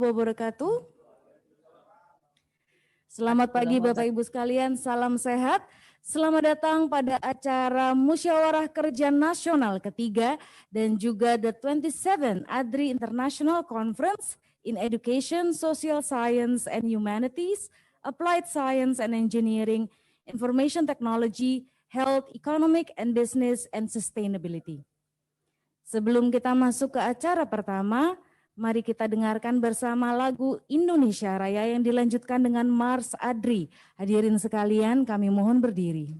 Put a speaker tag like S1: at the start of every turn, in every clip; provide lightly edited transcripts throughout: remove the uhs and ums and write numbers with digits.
S1: Wabarakatuh. Selamat pagi Bapak Ibu sekalian, salam sehat. Selamat datang pada acara Musyawarah Kerja Nasional ketiga dan juga the 27th ADRI International Conference in Education, Social Science and Humanities, Applied Science and Engineering, Information Technology, Health, Economic and Business, and Sustainability. Sebelum kita masuk ke acara pertama, mari kita dengarkan bersama lagu Indonesia Raya yang dilanjutkan dengan Mars Adri. Hadirin sekalian, kami mohon berdiri.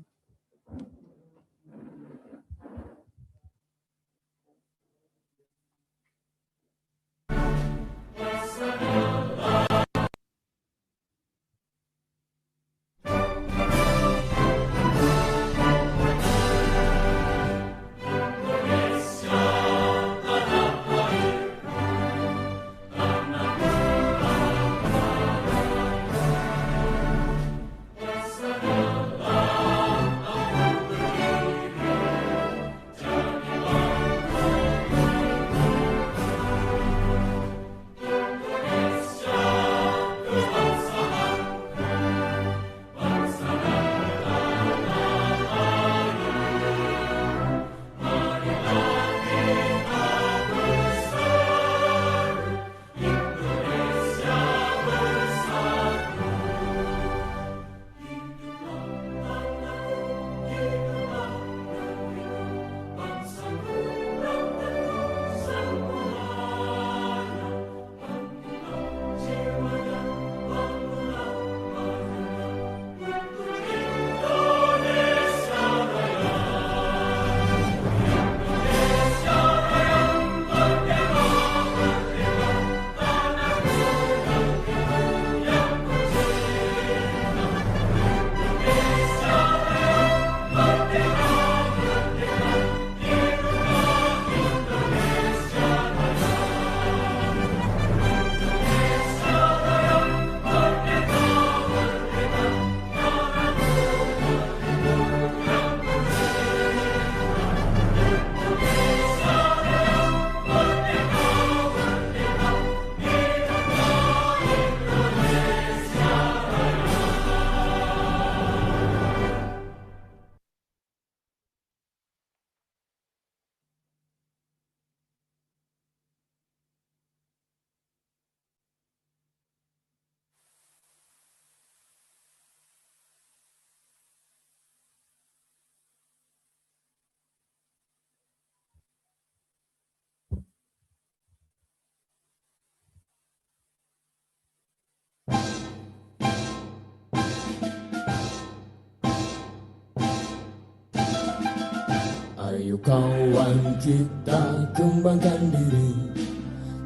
S2: Ayo kawan kita kembangkan diri,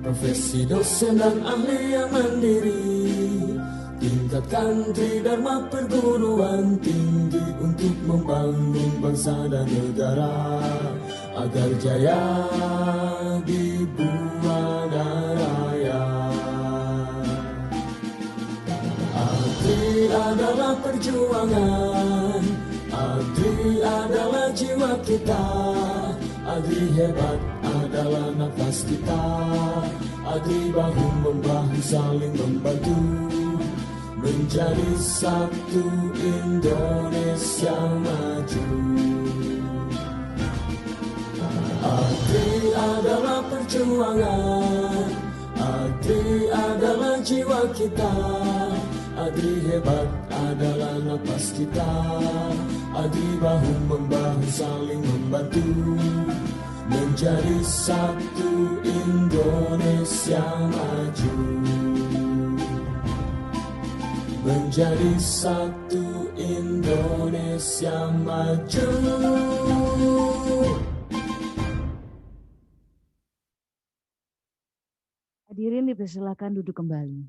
S2: profesi dosen dan ahli yang mandiri. Tingkatkan tridharma perguruan tinggi untuk membangun bangsa dan negara, agar jaya di buana raya. Adri adalah perjuangan, Adri adalah jiwa kita, Adri hebat adalah nafas kita, Adri bahu-membahu saling membantu, menjadi satu Indonesia maju. Adri adalah perjuangan, Adri adalah jiwa kita, Adri hebat adalah nafas kita, Adri bahu-membahu saling membantu, menjadi satu Indonesia maju. Menjadi satu Indonesia maju.
S1: Hadirin dipersilakan duduk kembali.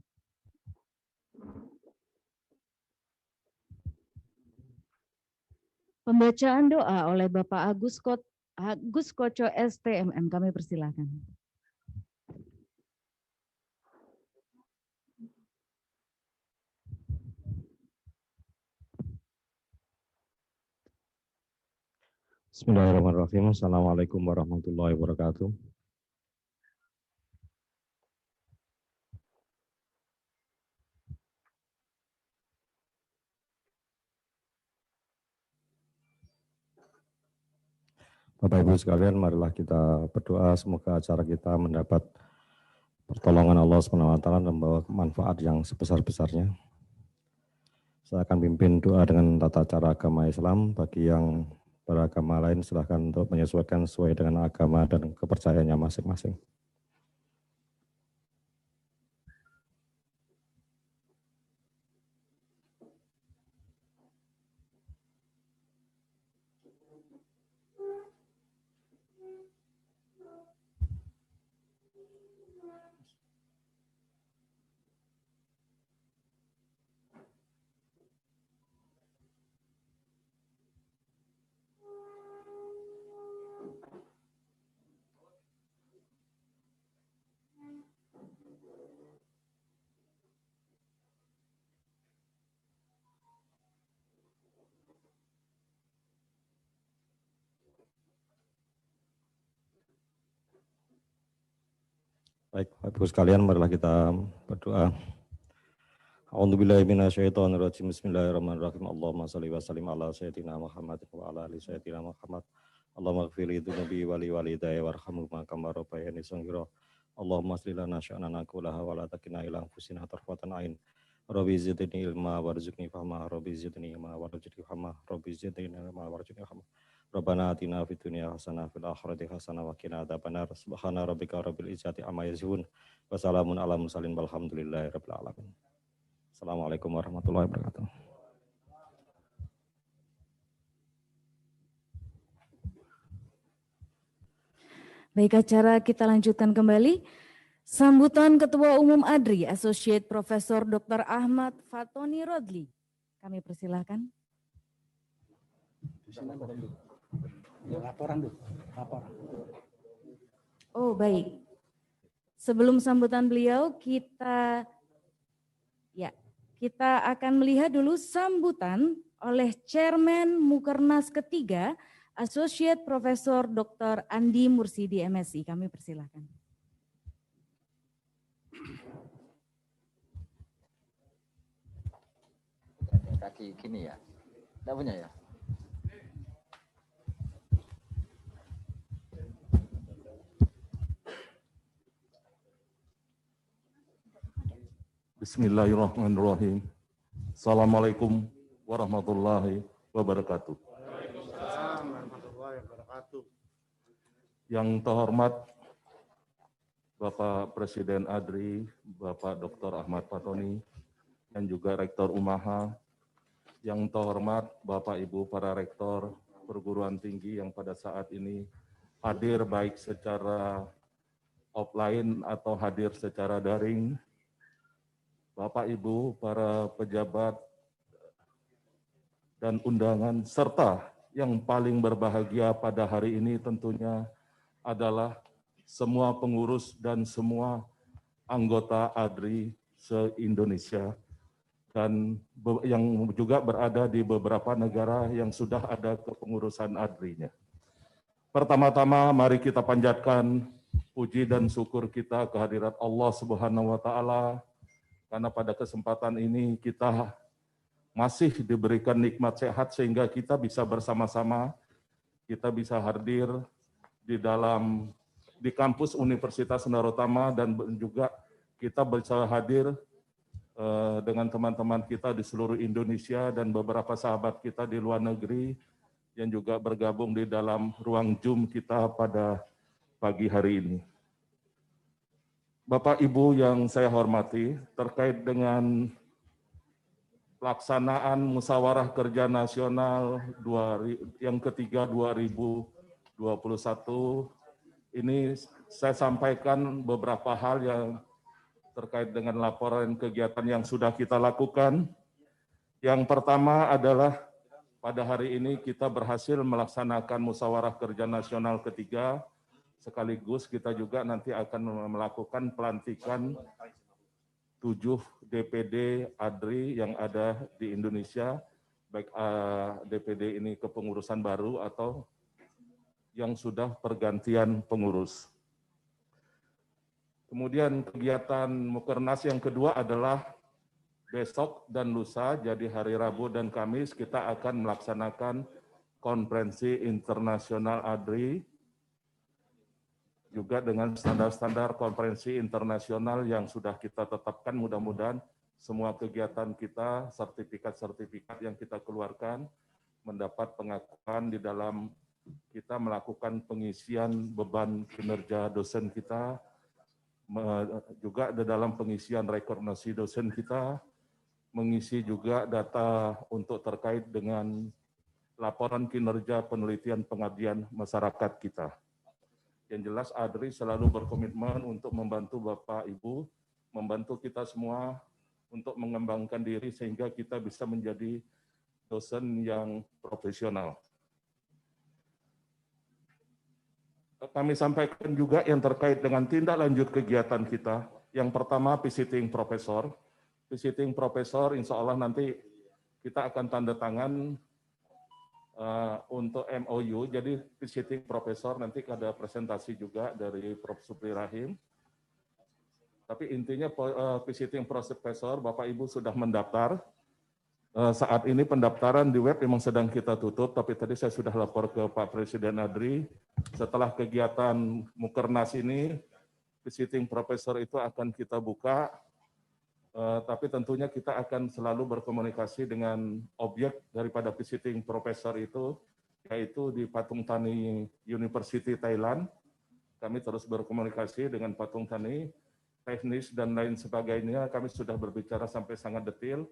S1: Pembacaan doa oleh Bapak Agus Koco STMM, kami persilakan.
S3: Bismillahirrahmanirrahim. Assalamualaikum warahmatullahi wabarakatuh. Bapak Ibu sekalian, marilah kita berdoa semoga acara kita mendapat pertolongan Allah SWT dan membawa manfaat yang sebesar-besarnya. Saya akan pimpin doa dengan tata cara agama Islam. Bagi yang beragama lain silakan untuk menyesuaikan sesuai dengan agama dan kepercayaannya masing-masing. Baik, Bapak Ibu sekalian, marilah kita berdoa. A'udzubillahi minasyaitonirrajim. Bismillahirrahmanirrahim. Allahumma shalli wa sallim ala sayyidina Muhammad wa ala ali sayyidina Muhammad. Allahumma ighfir li dzunubi wa li walidayya warhamhuma kama rabbayani shaghira. Allahumma aslih lana sya'nana kullaha wa la takilna ila anfusina tarfatan ain. Rabbi zidni ilma warzuqni fahma. Rabbi zidni ilma warzuqni fahma. Rabbi zidni ilma warzuqni fahma. Rabbana atina fid dunya hasanah fil akhirati hasanah wa qina adzabannar. Subhana rabbika rabbil izzati amma yasifun. Wa salamun alal mursalin walhamdulillahi rabbil alamin. Assalamualaikum warahmatullahi wabarakatuh.
S1: Baik, acara kita lanjutkan kembali. Sambutan Ketua Umum ADRI, Associate Profesor Dr. Ahmad Fatoni Rodli. Kami persilahkan.
S4: Laporan dulu. Laporan.
S1: Oh baik. Sebelum sambutan beliau, kita akan melihat dulu sambutan oleh Chairman Mukernas ketiga, Associate Profesor Dr. Andi Mursidi MSI. Kami persilahkan.
S4: Kaki gini ya? Tidak punya ya?
S5: Bismillahirrahmanirrahim. Assalamualaikum warahmatullahi wabarakatuh. Yang terhormat Bapak Presiden ADRI, Bapak Dr. Ahmad Fatoni, dan juga Rektor Umaha. Yang terhormat Bapak Ibu para Rektor perguruan tinggi yang pada saat ini hadir baik secara offline atau hadir secara daring. Bapak Ibu para pejabat dan undangan, serta yang paling berbahagia pada hari ini tentunya adalah semua pengurus dan semua anggota ADRI se-Indonesia dan yang juga berada di beberapa negara yang sudah ada kepengurusan ADRI-nya. Pertama-tama mari kita panjatkan puji dan syukur kita kehadirat Allah Subhanahu wa Ta'ala, karena pada kesempatan ini kita masih diberikan nikmat sehat sehingga kita bisa bersama-sama, kita bisa hadir di kampus Universitas Narotama dan juga kita bisa hadir dengan teman-teman kita di seluruh Indonesia dan beberapa sahabat kita di luar negeri yang juga bergabung di dalam ruang Zoom kita pada pagi hari ini. Bapak Ibu yang saya hormati, terkait dengan pelaksanaan Musyawarah Kerja Nasional yang ketiga 2021, ini saya sampaikan beberapa hal yang terkait dengan laporan kegiatan yang sudah kita lakukan. Yang pertama adalah pada hari ini kita berhasil melaksanakan Musyawarah Kerja Nasional ketiga, sekaligus kita juga nanti akan melakukan pelantikan 7 DPD ADRI yang ada di Indonesia, baik DPD ini kepengurusan baru atau yang sudah pergantian pengurus. Kemudian kegiatan Mukernas yang kedua adalah besok dan lusa, jadi hari Rabu dan Kamis kita akan melaksanakan Konferensi Internasional ADRI, juga dengan standar-standar konferensi internasional yang sudah kita tetapkan. Mudah-mudahan semua kegiatan kita, sertifikat-sertifikat yang kita keluarkan mendapat pengakuan di dalam kita melakukan pengisian beban kinerja dosen kita, juga di dalam pengisian rekomendasi dosen kita, mengisi juga data untuk terkait dengan laporan kinerja penelitian pengabdian masyarakat kita. Yang jelas ADRI selalu berkomitmen untuk membantu Bapak Ibu, membantu kita semua untuk mengembangkan diri sehingga kita bisa menjadi dosen yang profesional. Kami sampaikan juga yang terkait dengan tindak lanjut kegiatan kita. Yang pertama, visiting profesor. Visiting profesor insya Allah nanti kita akan tanda tangan untuk MOU, jadi visiting profesor nanti ada presentasi juga dari Prof. Supri Rahim. Tapi intinya visiting profesor, Bapak Ibu sudah mendaftar. Saat ini pendaftaran di web memang sedang kita tutup, tapi tadi saya sudah lapor ke Pak Presiden ADRI. Setelah kegiatan Mukernas ini, visiting profesor itu akan kita buka. Tapi tentunya kita akan selalu berkomunikasi dengan objek daripada visiting professor itu, yaitu di Patung Thani University Thailand. Kami terus berkomunikasi dengan Patung Thani, teknis dan lain sebagainya. Kami sudah berbicara sampai sangat detail.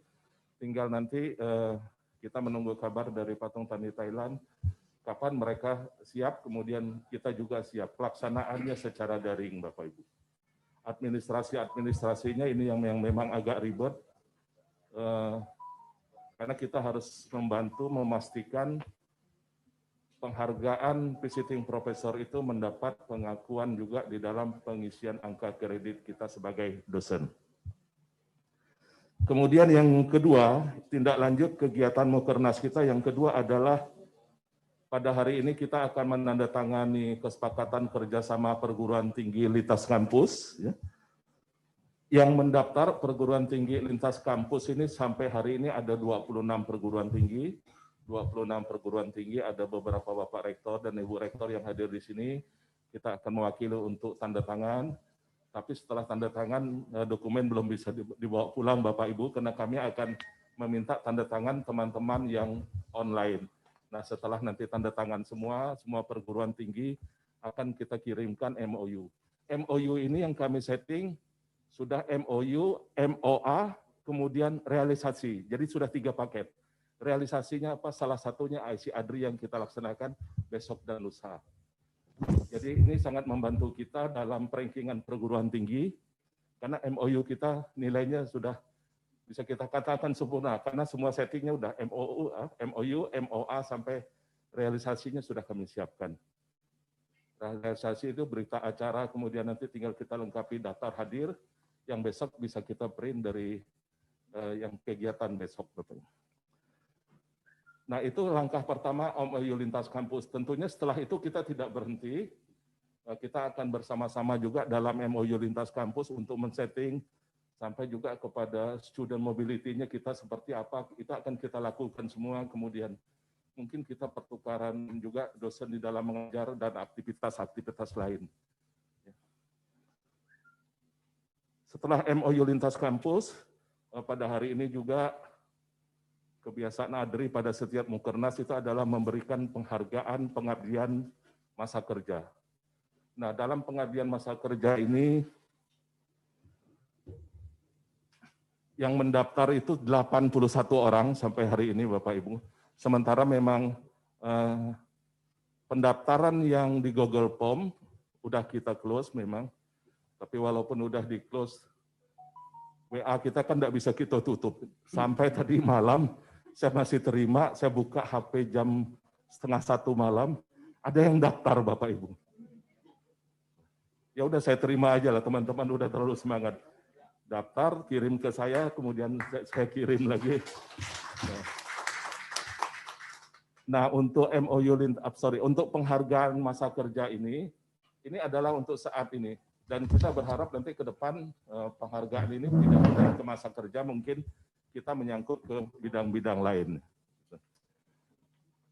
S5: Tinggal nanti kita menunggu kabar dari Patung Thani Thailand, kapan mereka siap, kemudian kita juga siap. Pelaksanaannya secara daring, Bapak Ibu. Administrasinya ini yang memang agak ribet, karena kita harus membantu memastikan penghargaan visiting professor itu mendapat pengakuan juga di dalam pengisian angka kredit kita sebagai dosen. Kemudian yang kedua, tindak lanjut kegiatan Mukernas kita yang kedua adalah pada hari ini kita akan menandatangani kesepakatan kerjasama perguruan tinggi lintas kampus. Ya. Yang mendaftar perguruan tinggi lintas kampus ini sampai hari ini ada 26 perguruan tinggi. 26 perguruan tinggi, ada beberapa Bapak Rektor dan Ibu Rektor yang hadir di sini. Kita akan mewakili untuk tanda tangan. Tapi setelah tanda tangan, dokumen belum bisa dibawa pulang Bapak Ibu, karena kami akan meminta tanda tangan teman-teman yang online. Nah, setelah nanti tanda tangan semua perguruan tinggi akan kita kirimkan MOU. MOU ini yang kami setting sudah MOU, MOA, kemudian realisasi. Jadi sudah 3 paket. Realisasinya apa? Salah satunya IC ADRI yang kita laksanakan besok dan lusa. Jadi ini sangat membantu kita dalam rankingan perguruan tinggi, karena MOU kita nilainya sudah bisa kita katakan sempurna, karena semua settingnya udah MOU, MOA sampai realisasinya sudah kami siapkan. Realisasi itu berita acara, kemudian nanti tinggal kita lengkapi daftar hadir, yang besok bisa kita print dari yang kegiatan besok. Nah itu langkah pertama MOU lintas kampus. Tentunya setelah itu kita tidak berhenti, kita akan bersama-sama juga dalam MOU lintas kampus untuk men-setting sampai juga kepada student mobility-nya kita seperti apa, kita akan kita lakukan semua, kemudian mungkin kita pertukaran juga dosen di dalam mengajar dan aktivitas-aktivitas lain. Setelah MOU lintas kampus, pada hari ini juga kebiasaan ADRI pada setiap Mukernas itu adalah memberikan penghargaan pengabdian masa kerja. Nah, dalam pengabdian masa kerja ini, yang mendaftar itu 81 orang sampai hari ini Bapak Ibu. Sementara memang pendaftaran yang di Google Form udah kita close memang. Tapi walaupun udah di close, WA kita kan enggak bisa kita tutup. Sampai tadi malam saya masih terima, saya buka HP jam 12:30 malam, ada yang daftar Bapak Ibu. Ya udah saya terima aja lah, teman-teman udah terlalu semangat. Daftar, kirim ke saya, kemudian saya kirim lagi. Nah, untuk untuk penghargaan masa kerja ini adalah untuk saat ini. Dan kita berharap nanti ke depan penghargaan ini tidak hanya ke masa kerja, mungkin kita menyangkut ke bidang-bidang lain.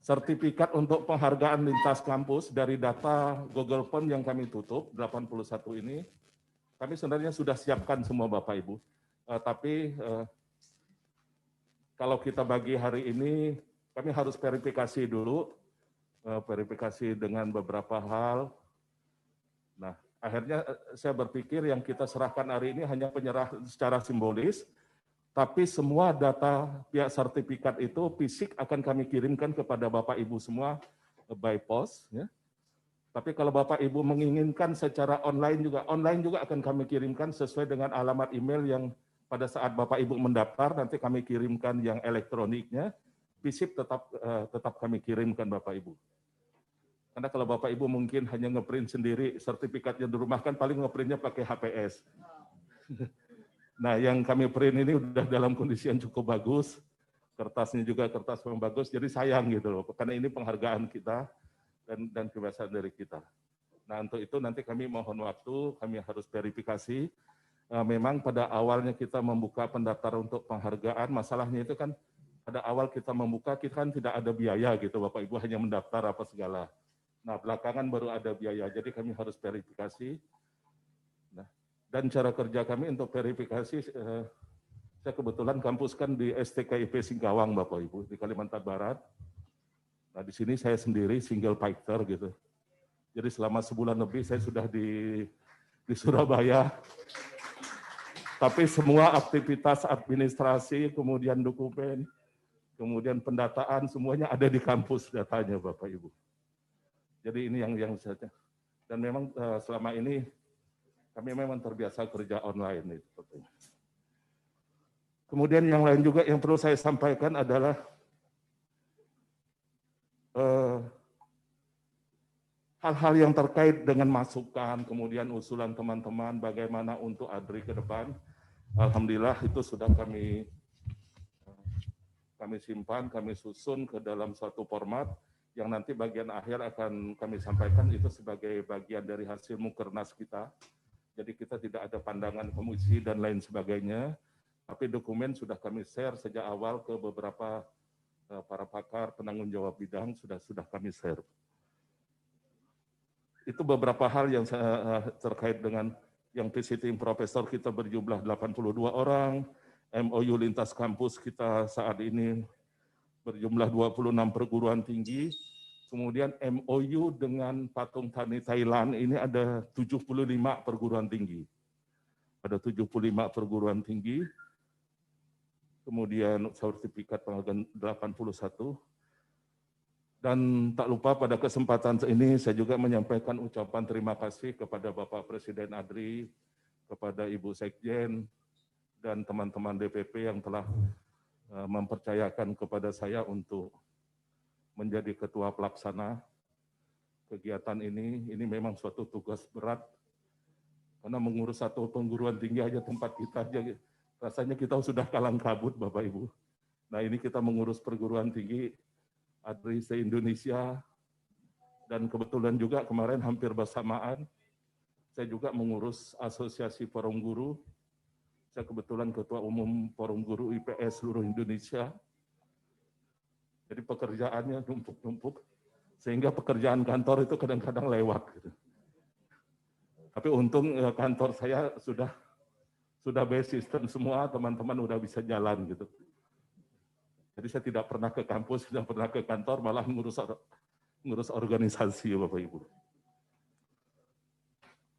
S5: sertifikat untuk penghargaan lintas kampus dari data Google Form yang kami tutup, 81 ini, kami sebenarnya sudah siapkan semua Bapak Ibu. Tapi kalau kita bagi hari ini, kami harus verifikasi dulu, verifikasi dengan beberapa hal. Nah, akhirnya saya berpikir yang kita serahkan hari ini hanya penyerahan secara simbolis, tapi semua data pihak sertifikat itu fisik akan kami kirimkan kepada Bapak Ibu semua by post. Ya. Tapi kalau Bapak Ibu menginginkan secara online juga akan kami kirimkan sesuai dengan alamat email yang pada saat Bapak Ibu mendaftar, nanti kami kirimkan yang elektroniknya, fisik tetap kami kirimkan Bapak Ibu. Karena kalau Bapak Ibu mungkin hanya ngeprint sendiri sertifikatnya di rumah, kan paling ngeprintnya pakai HPS. Nah, yang kami print ini udah dalam kondisi yang cukup bagus, kertasnya juga kertas yang bagus, jadi sayang gitu loh, karena ini penghargaan kita dan kebiasaan dari kita. Nah, untuk itu nanti kami mohon waktu, kami harus verifikasi. Memang pada awalnya kita membuka pendaftaran untuk penghargaan, masalahnya itu kan pada awal kita membuka, kita kan tidak ada biaya gitu, Bapak Ibu hanya mendaftar apa segala. Nah, belakangan baru ada biaya, jadi kami harus verifikasi. Nah, dan cara kerja kami untuk verifikasi, saya kebetulan kampus kan di STKIP Singkawang, Bapak Ibu, di Kalimantan Barat. Nah, di sini saya sendiri single fighter gitu. Jadi selama sebulan lebih saya sudah di Surabaya. Tapi semua aktivitas administrasi, kemudian dokumen, kemudian pendataan, semuanya ada di kampus datanya, Bapak Ibu. Jadi ini yang saja. Dan memang selama ini kami memang terbiasa kerja online. Kemudian yang lain juga yang perlu saya sampaikan adalah hal-hal yang terkait dengan masukan, kemudian usulan teman-teman bagaimana untuk ADRI ke depan. Alhamdulillah itu sudah kami simpan, kami susun ke dalam suatu format yang nanti bagian akhir akan kami sampaikan itu sebagai bagian dari hasil mukernas kita. Jadi kita tidak ada pandangan komisi dan lain sebagainya, tapi dokumen sudah kami share sejak awal ke beberapa para pakar penanggung jawab bidang sudah kami share. Itu beberapa hal yang terkait dengan yang visiting profesor kita berjumlah 82 orang, MOU lintas kampus kita saat ini berjumlah 26 perguruan tinggi, kemudian MOU dengan Patung Tani Thailand ini ada 75 perguruan tinggi. Ada 75 perguruan tinggi, kemudian sertifikat penghargaan 81. Dan tak lupa pada kesempatan ini saya juga menyampaikan ucapan terima kasih kepada Bapak Presiden ADRI, kepada Ibu Sekjen, dan teman-teman DPP yang telah mempercayakan kepada saya untuk menjadi ketua pelaksana kegiatan ini. Ini memang suatu tugas berat, karena mengurus satu perguruan tinggi aja tempat kita aja, rasanya kita sudah kalang kabut Bapak Ibu. Nah ini kita mengurus perguruan tinggi ADRI se-Indonesia, dan kebetulan juga kemarin hampir bersamaan, saya juga mengurus Asosiasi Forum Guru. Saya kebetulan Ketua Umum Forum Guru IPS seluruh Indonesia. Jadi pekerjaannya numpuk-numpuk, sehingga pekerjaan kantor itu kadang-kadang lewat. Gitu. Tapi untung kantor saya sudah base system semua, teman-teman udah bisa jalan gitu. Jadi saya tidak pernah ke kampus, tidak pernah ke kantor, malah ngurus organisasi Bapak Ibu.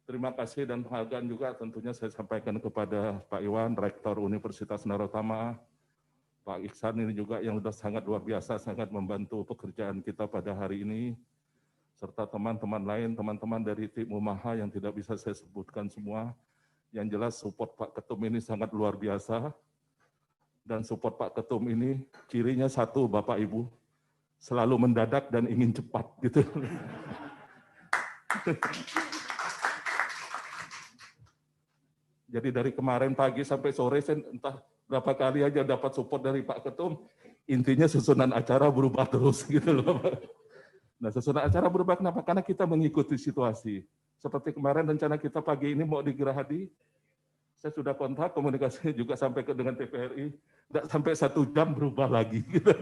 S5: Terima kasih dan penghargaan juga tentunya saya sampaikan kepada Pak Iwan, Rektor Universitas Narotama, Pak Iksan ini juga yang sudah sangat luar biasa, sangat membantu pekerjaan kita pada hari ini, serta teman-teman lain, teman-teman dari tim Umaha yang tidak bisa saya sebutkan semua. Yang jelas support Pak Ketum ini sangat luar biasa. Dan support Pak Ketum ini cirinya satu Bapak Ibu, selalu mendadak dan ingin cepat gitu. Jadi dari kemarin pagi sampai sore saya entah berapa kali aja dapat support dari Pak Ketum, intinya susunan acara berubah terus gitu loh. Nah susunan acara berubah kenapa? Karena kita mengikuti situasi. Seperti kemarin rencana kita pagi ini mau di Gerahadi, saya sudah kontak komunikasinya juga sampai dengan TVRI, tidak sampai 1 jam berubah lagi. Gitu.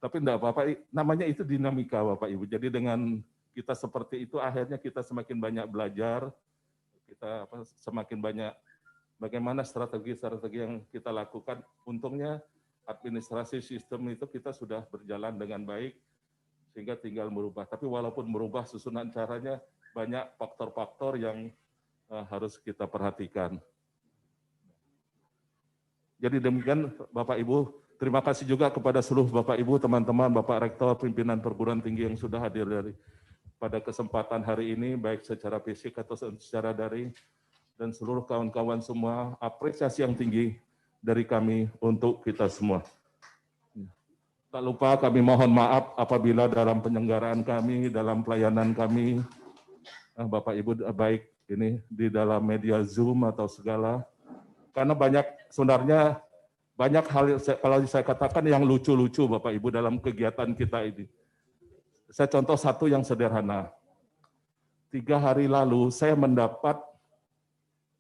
S5: Tapi enggak Bapak, namanya itu dinamika Bapak Ibu. Jadi dengan kita seperti itu akhirnya kita semakin banyak belajar, kita semakin banyak bagaimana strategi-strategi yang kita lakukan. Untungnya administrasi sistem itu kita sudah berjalan dengan baik sehingga tinggal merubah. Tapi walaupun merubah susunan caranya banyak faktor-faktor yang harus kita perhatikan. Jadi demikian Bapak Ibu, terima kasih juga kepada seluruh Bapak Ibu, teman-teman, Bapak Rektor, pimpinan perguruan tinggi yang sudah hadir pada kesempatan hari ini, baik secara fisik atau secara daring, dan seluruh kawan-kawan semua, apresiasi yang tinggi dari kami untuk kita semua. Tak lupa kami mohon maaf apabila dalam penyelenggaraan kami, dalam pelayanan kami, Bapak Ibu baik ini di dalam media Zoom atau segala, karena sebenarnya banyak hal kalau saya katakan yang lucu-lucu Bapak Ibu dalam kegiatan kita ini. Saya contoh satu yang sederhana. 3 hari lalu saya mendapat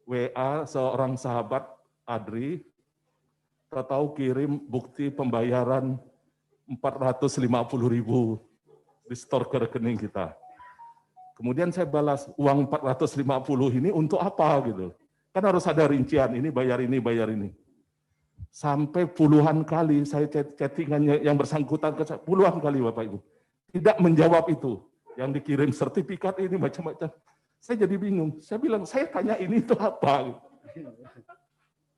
S5: WA seorang sahabat Adri, tahu kirim bukti pembayaran 450.000 di store ke rekening kita. Kemudian saya balas, uang 450 ini untuk apa gitu. Kan harus ada rincian, ini bayar ini, bayar ini. Sampai puluhan kali saya chattingannya yang bersangkutan, puluhan kali Bapak Ibu. Tidak menjawab itu. Yang dikirim sertifikat ini macam-macam. Saya jadi bingung. Saya bilang, saya tanya ini itu apa?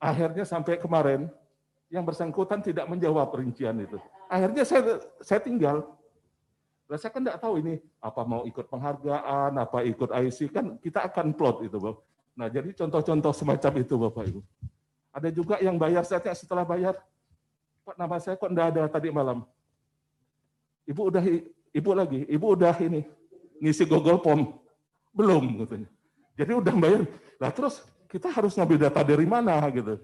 S5: Akhirnya sampai kemarin, yang bersangkutan tidak menjawab rincian itu. Akhirnya saya tinggal. Nah, saya kan tidak tahu ini apa mau ikut penghargaan, apa ikut IC, kan kita akan plot itu, Bapak. Nah, jadi contoh-contoh semacam itu, Bapak Ibu. Ada juga yang bayar, saya setelah bayar, Pak, nama saya kok tidak ada tadi malam. Ibu udah ini ngisi Google Form, belum katanya. Jadi udah bayar. Nah, terus kita harus ngambil data dari mana gitu.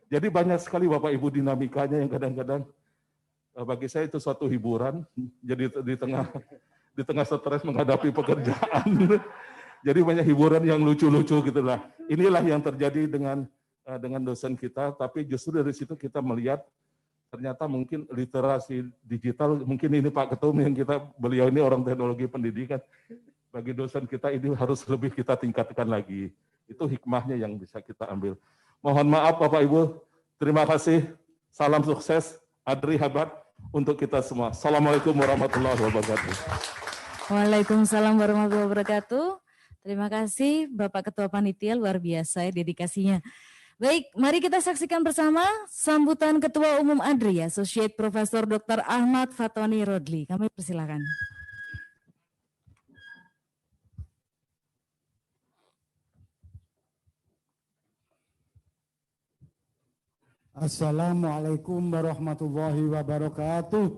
S5: Jadi banyak sekali Bapak Ibu dinamikanya yang kadang-kadang bagi saya itu suatu hiburan. Jadi di tengah stres menghadapi pekerjaan. Jadi banyak hiburan yang lucu-lucu gitulah. Inilah yang terjadi dengan dosen kita, tapi justru dari situ kita melihat ternyata mungkin literasi digital, mungkin ini Pak Ketum yang beliau ini orang teknologi pendidikan, bagi dosen kita ini harus lebih kita tingkatkan lagi. Itu hikmahnya yang bisa kita ambil. Mohon maaf Bapak Ibu, terima kasih, salam sukses, Adri hebat untuk kita semua. Assalamualaikum warahmatullahi wabarakatuh.
S1: Waalaikumsalam warahmatullahi wabarakatuh. Terima kasih Bapak Ketua Panitia, luar biasa ya dedikasinya. Baik, mari kita saksikan bersama sambutan Ketua Umum Adri, Associate Profesor Dr. Ahmad Fatoni Rodli. Kami persilakan.
S6: Assalamualaikum warahmatullahi wabarakatuh.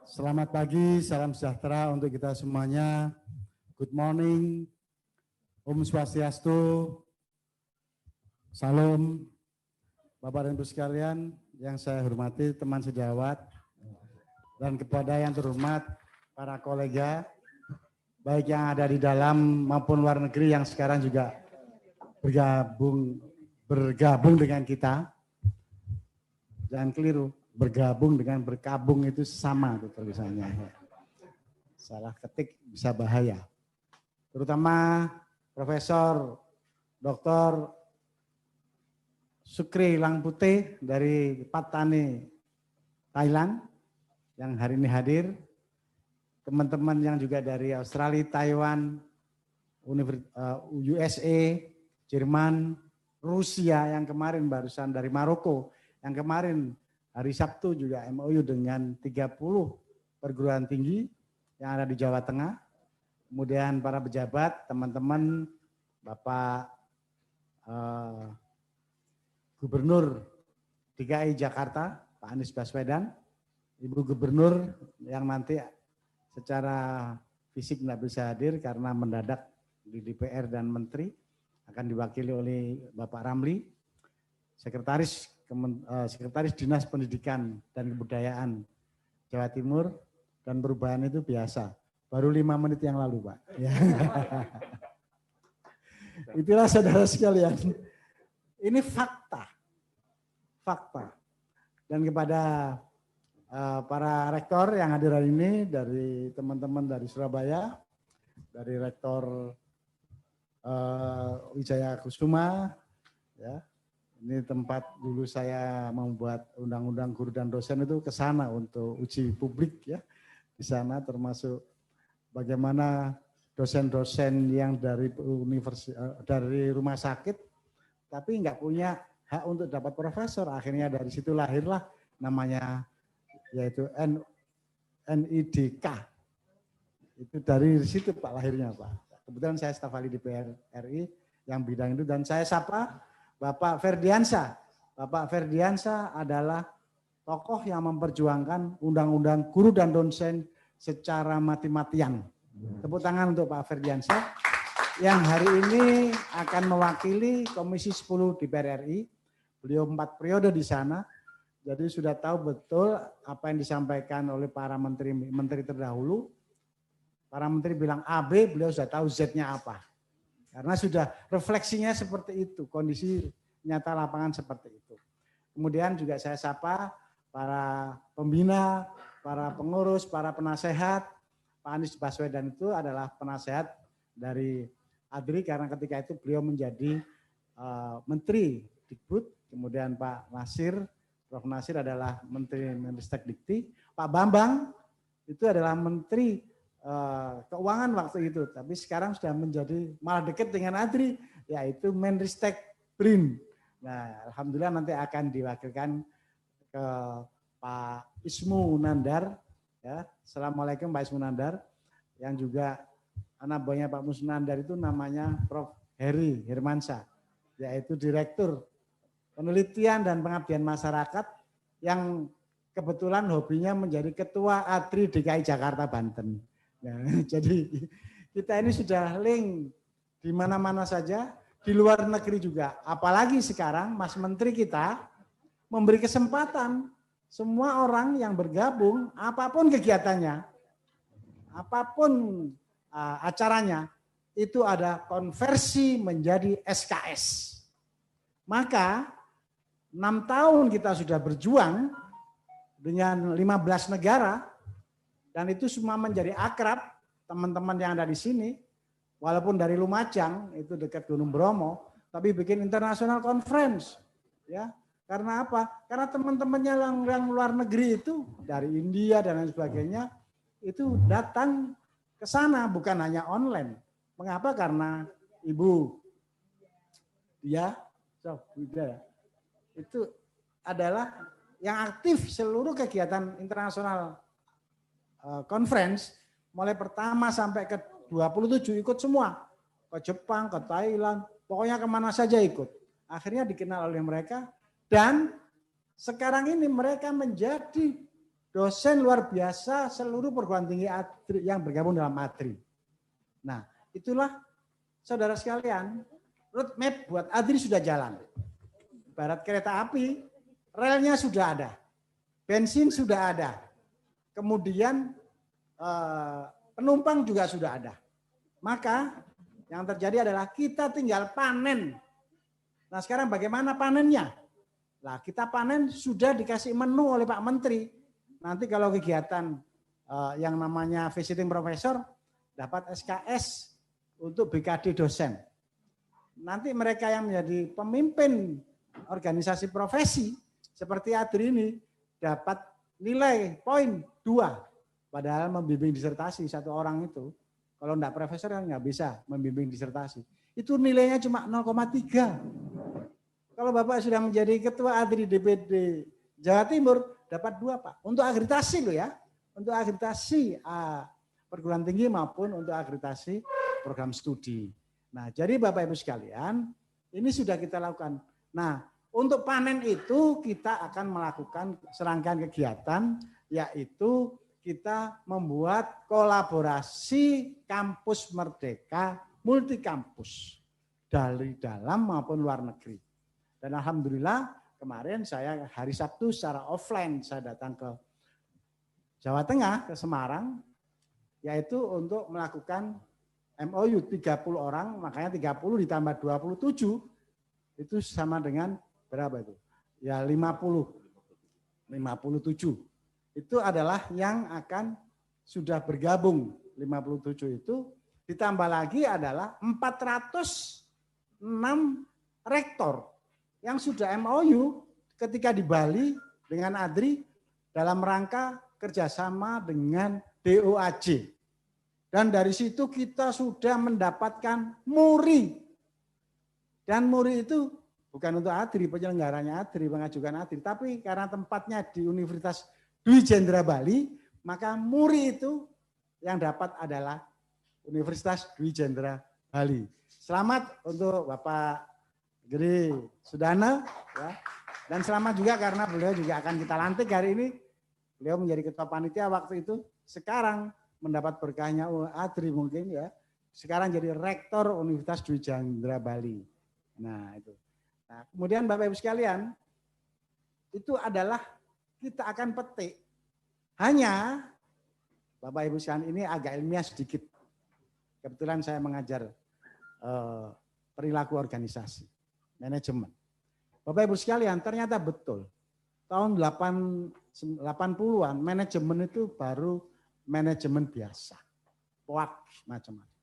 S6: Selamat pagi, salam sejahtera untuk kita semuanya. Good morning, Om Swastiastu, Salam, Bapak dan Ibu sekalian yang saya hormati, teman sejawat, dan kepada yang terhormat para kolega, baik yang ada di dalam maupun luar negeri yang sekarang juga bergabung dengan kita. Jangan keliru, bergabung dengan berkabung itu sama tuh tulisannya. Salah ketik bisa bahaya. Terutama Profesor Dr. Sukri Langputeh dari Patani, Thailand, yang hari ini hadir. Teman-teman yang juga dari Australia, Taiwan, USA, Jerman, Rusia yang kemarin barusan dari Maroko, yang kemarin hari Sabtu juga MOU dengan 30 perguruan tinggi yang ada di Jawa Tengah. Kemudian para pejabat, teman-teman, Bapak Gubernur DKI Jakarta, Pak Anies Baswedan, Ibu Gubernur yang nanti secara fisik tidak bisa hadir karena mendadak di DPR dan Menteri, akan diwakili oleh Bapak Ramli, Sekretaris Dinas Pendidikan dan Kebudayaan Jawa Timur, dan perubahan itu biasa. Baru 5 menit yang lalu, Pak. Ya. Itulah saudara sekalian. Ini fakta. Dan kepada para rektor yang hadir hari ini dari teman-teman dari Surabaya, dari Rektor Wijaya Kusuma, ya. Ini tempat dulu saya membuat undang-undang guru dan dosen itu ke sana untuk uji publik ya. Di sana termasuk bagaimana dosen-dosen yang dari dari rumah sakit tapi nggak punya hak untuk dapat profesor. Akhirnya dari situ lahirlah namanya yaitu NIDK. Itu dari situ Pak lahirnya Pak. Kebetulan saya staf ahli DPR RI yang bidang itu dan saya sapa Bapak Ferdiansyah. Bapak Ferdiansyah adalah tokoh yang memperjuangkan undang-undang guru dan dosen secara mati-matian. Tepuk tangan untuk Pak Ferdiansyah yang hari ini akan mewakili Komisi 10 DPR RI. Beliau 4 periode di sana. Jadi sudah tahu betul apa yang disampaikan oleh para menteri terdahulu. Para menteri bilang A, B, beliau sudah tahu Z-nya apa. Karena sudah refleksinya seperti itu, kondisi nyata lapangan seperti itu. Kemudian juga saya sapa para pembina, para pengurus, para penasehat. Pak Anies Baswedan itu adalah penasehat dari ADRI karena ketika itu beliau menjadi Menteri Dikbud. Kemudian Pak Nasir, Prof. Nasir adalah Menteri Menristek Dikti. Pak Bambang itu adalah Menteri Keuangan waktu itu, tapi sekarang sudah menjadi malah dekat dengan ADRI, yaitu Menristek BRIN. Nah, alhamdulillah nanti akan diwakilkan ke Pak Ismu Nandar. Ya, Assalamualaikum Pak Ismu Nandar. Yang juga anak buahnya Pak Ismu Nandar itu namanya Prof. Heri Hermansyah, yaitu Direktur Penelitian dan Pengabdian Masyarakat yang kebetulan hobinya menjadi Ketua ADRI DKI Jakarta Banten. Nah, jadi kita ini sudah link di mana-mana saja, di luar negeri juga. Apalagi sekarang Mas Menteri kita memberi kesempatan semua orang yang bergabung, apapun kegiatannya, apapun acaranya, itu ada konversi menjadi SKS. Maka 6 tahun kita sudah berjuang dengan 15 negara, dan itu semua menjadi akrab, teman-teman yang ada di sini, walaupun dari Lumajang, itu dekat Gunung Bromo, tapi bikin international conference. Ya, karena apa? Karena teman-temannya yang luar negeri itu, dari India dan lain sebagainya, itu datang ke sana, bukan hanya online. Mengapa? Karena Ibu dia, itu adalah yang aktif seluruh kegiatan internasional conference, mulai pertama sampai ke 27 ikut semua. Ke Jepang, ke Thailand, pokoknya kemana saja ikut. Akhirnya dikenal oleh mereka dan sekarang ini mereka menjadi dosen luar biasa seluruh perguruan tinggi ADRI yang bergabung dalam ADRI. Nah, itulah saudara sekalian, roadmap buat ADRI sudah jalan. Ibarat kereta api, relnya sudah ada, bensin sudah ada. Kemudian penumpang juga sudah ada. Maka yang terjadi adalah kita tinggal panen. Nah sekarang bagaimana panennya? Nah kita panen sudah dikasih menu oleh Pak Menteri. Nanti kalau kegiatan yang namanya visiting professor dapat SKS untuk BKD dosen. Nanti mereka yang menjadi pemimpin organisasi profesi seperti ADRI ini dapat nilai poin 2, padahal membimbing disertasi satu orang itu, kalau enggak profesor kan nggak bisa membimbing disertasi. Itu nilainya cuma 0,3. Kalau Bapak sudah menjadi ketua ADRI DPD Jawa Timur, dapat 2 Pak. Untuk akreditasi loh ya, untuk akreditasi perguruan tinggi maupun untuk akreditasi program studi. Nah jadi Bapak Ibu sekalian, ini sudah kita lakukan. Nah untuk panen itu kita akan melakukan serangkaian kegiatan, yaitu kita membuat kolaborasi kampus merdeka multi kampus dari dalam maupun luar negeri. Dan alhamdulillah kemarin saya hari Sabtu secara offline saya datang ke Jawa Tengah, ke Semarang, yaitu untuk melakukan MOU 30 orang, makanya 30 ditambah 27 itu sama dengan berapa itu? Ya 57. itu adalah yang akan sudah bergabung 57 itu, ditambah lagi adalah 406 rektor yang sudah MOU ketika di Bali dengan ADRI dalam rangka kerjasama dengan DOAJ. Dan dari situ kita sudah mendapatkan MURI. Dan MURI itu bukan untuk ADRI, penyelenggaranya ADRI, mengajukan ADRI, tapi karena tempatnya di Universitas Dwi Jendra Bali, maka MURI itu yang dapat adalah Universitas Dwi Jendra Bali. Selamat untuk Bapak Giri Sudana, ya. Dan selamat juga karena beliau juga akan kita lantik hari ini. Beliau menjadi ketua panitia waktu itu, sekarang mendapat berkahnya ADRI mungkin ya. Sekarang jadi rektor Universitas Dwi Jendra Bali. Nah itu. Nah, kemudian Bapak Ibu sekalian, itu adalah kita akan petik. Hanya Bapak Ibu sekalian ini agak ilmiah sedikit. Kebetulan saya mengajar perilaku organisasi, manajemen. Bapak Ibu sekalian, ternyata betul. Tahun 80-an manajemen itu baru manajemen biasa. Poak macam-macam.